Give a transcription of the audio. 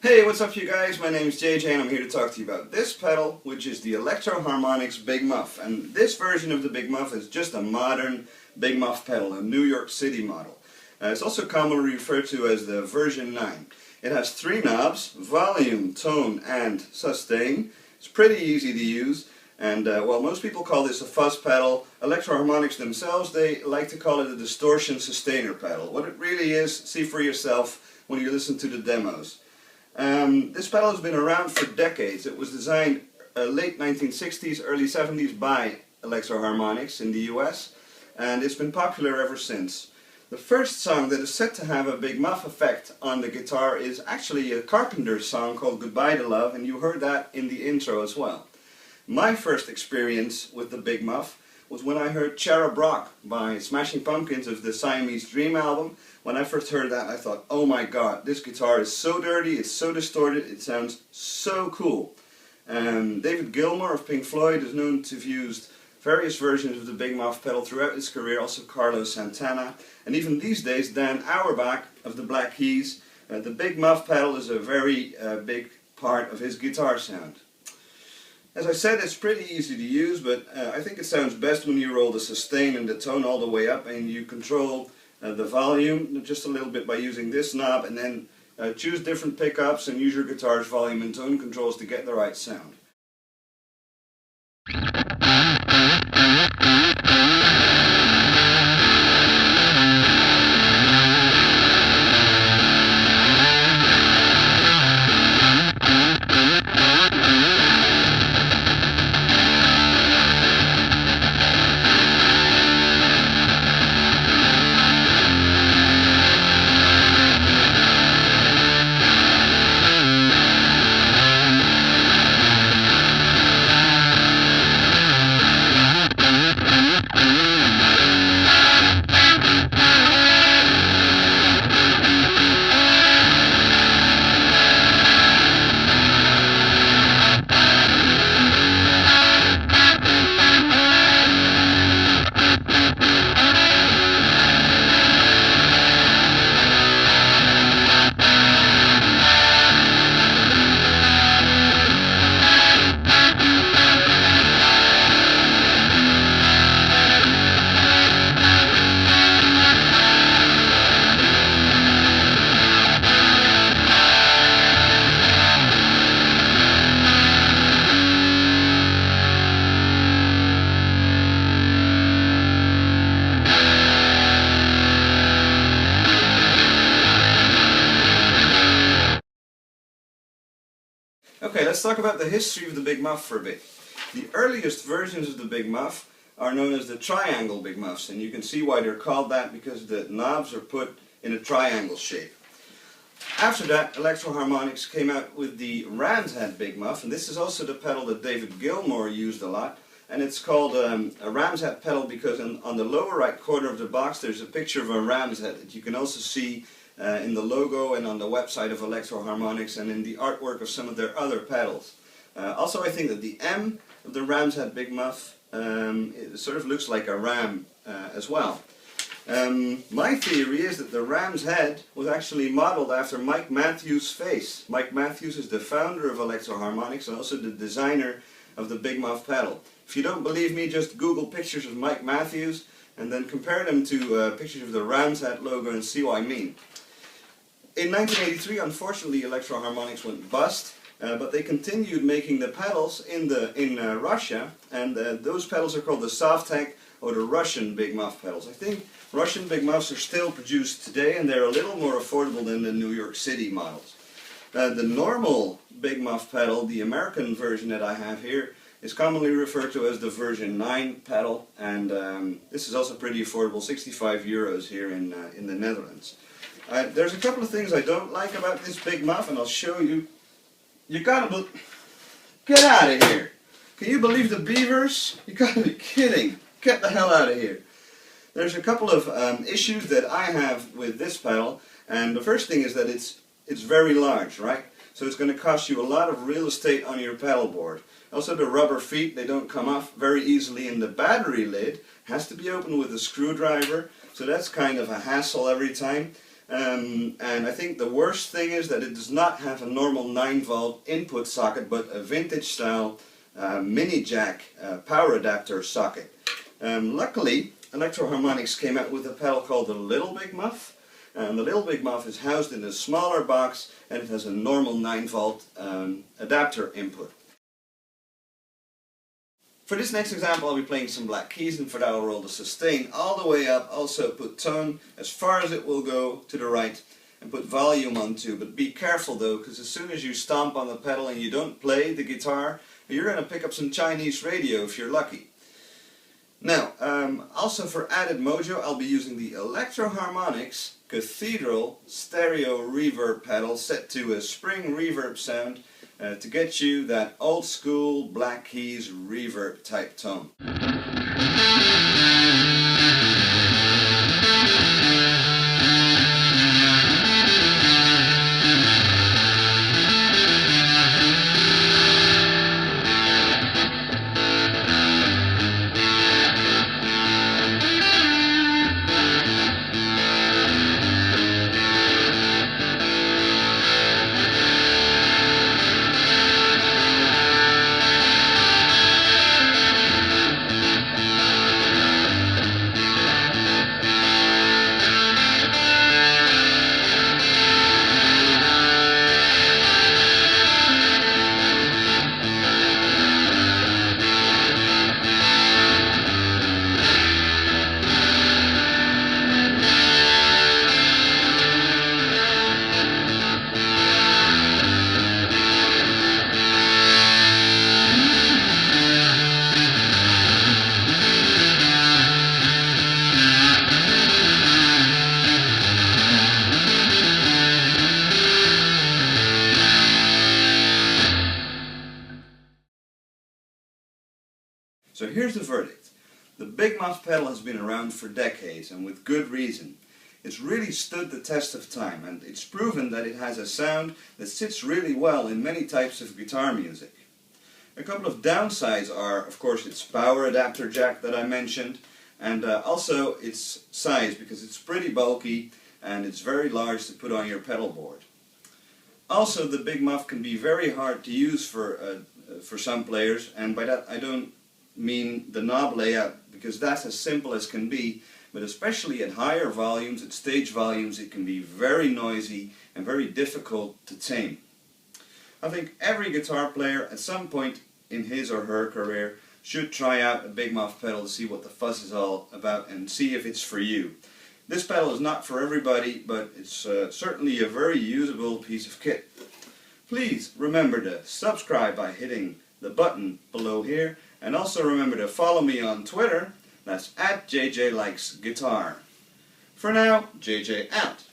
Hey, what's up you guys? My name is JJ and I'm here to talk to you about this pedal, which is the Electro-Harmonix Big Muff. And this version of the Big Muff is just a modern Big Muff pedal, a New York City model. It's also commonly referred to as the version 9. It has 3 knobs: volume, tone and sustain. It's pretty easy to use, and while most people call this a fuzz pedal, Electro-Harmonix themselves, they like to call it a distortion sustainer pedal. What it really is, see for yourself when you listen to the demos. This pedal has been around for decades. It was designed late 1960s, early 70s by Electro-Harmonix in the US, and it's been popular ever since. The first song that is said to have a Big Muff effect on the guitar is actually a Carpenter song called Goodbye to Love, and you heard that in the intro as well. My first experience with the Big Muff was when I heard Cherub Rock by Smashing Pumpkins of the Siamese Dream album. When I first heard that, I thought, oh my god, this guitar is so dirty, it's so distorted, it sounds so cool. David Gilmour of Pink Floyd is known to have used various versions of the Big Muff pedal throughout his career, also Carlos Santana, and even these days Dan Auerbach of the Black Keys. The Big Muff pedal is a very big part of his guitar sound. As I said, it's pretty easy to use, but I think it sounds best when you roll the sustain and the tone all the way up and you control the volume just a little bit by using this knob, and then choose different pickups and use your guitar's volume and tone controls to get the right sound. Okay, let's talk about the history of the Big Muff for a bit. The earliest versions of the Big Muff are known as the triangle Big Muffs, and you can see why they're called that because the knobs are put in a triangle shape. After that, Electro-Harmonix came out with the Ramjet Big Muff, and this is also the pedal that David Gilmour used a lot, and it's called a Ramjet pedal because on the lower right corner of the box there's a picture of a ram's head that you can also see in the logo and on the website of Electro-Harmonix and in the artwork of some of their other pedals. Also, I think that the M of the Ramjet Big Muff it sort of looks like a ram as well. My theory is that the ram's head was actually modeled after Mike Matthews' face. Mike Matthews is the founder of Electro-Harmonix and also the designer of the Big Muff pedal. If you don't believe me, just Google pictures of Mike Matthews and then compare them to pictures of the ram's head logo and see what I mean. In 1983, unfortunately, Electro-Harmonix went bust, but they continued making the pedals in Russia, and those pedals are called the Sovtek or the Russian Big Muff pedals. I think Russian Big Muffs are still produced today, and they're a little more affordable than the New York City models. The normal Big Muff pedal, the American version that I have here, is commonly referred to as the version 9 pedal, and this is also pretty affordable, 65 euros here in the Netherlands. There's a couple of things I don't like about this Big Muff, and I'll show you. You gotta get out of here! Can you believe the beavers? You gotta be kidding! Get the hell out of here! There's a couple of issues that I have with this pedal, and the first thing is that it's very large, right? So it's going to cost you a lot of real estate on your pedal board. Also, the rubber feet, they don't come off very easily, and the battery lid has to be opened with a screwdriver, so that's kind of a hassle every time. And I think the worst thing is that it does not have a normal 9-volt input socket, but a vintage style mini jack power adapter socket. Luckily, Electro-Harmonix came out with a pedal called the Little Big Muff. The Little Big Muff is housed in a smaller box, and it has a normal 9-volt adapter input. For this next example, I'll be playing some black keys, and for that I'll roll the sustain all the way up, also put tone as far as it will go to the right, and put volume on too. But be careful though, because as soon as you stomp on the pedal and you don't play the guitar, you're going to pick up some Chinese radio if you're lucky. Now, also for added mojo, I'll be using the Electro-Harmonix Cathedral Stereo Reverb pedal set to a spring reverb sound to get you that old school Black Keys reverb type tone. So here's the verdict. The Big Muff pedal has been around for decades, and with good reason. It's really stood the test of time, and it's proven that it has a sound that sits really well in many types of guitar music. A couple of downsides are, of course, its power adapter jack that I mentioned, and also its size, because it's pretty bulky and it's very large to put on your pedal board. Also, the Big Muff can be very hard to use for some players, and by that I don't mean the knob layout, because that's as simple as can be, but especially at higher volumes, at stage volumes, it can be very noisy and very difficult to tame. I think every guitar player at some point in his or her career should try out a Big Muff pedal to see what the fuss is all about and see if it's for you. This pedal is not for everybody, but it's certainly a very usable piece of kit. Please remember to subscribe by hitting the button below here, and also remember to follow me on Twitter. That's @JJLikesGuitar. For now, JJ out.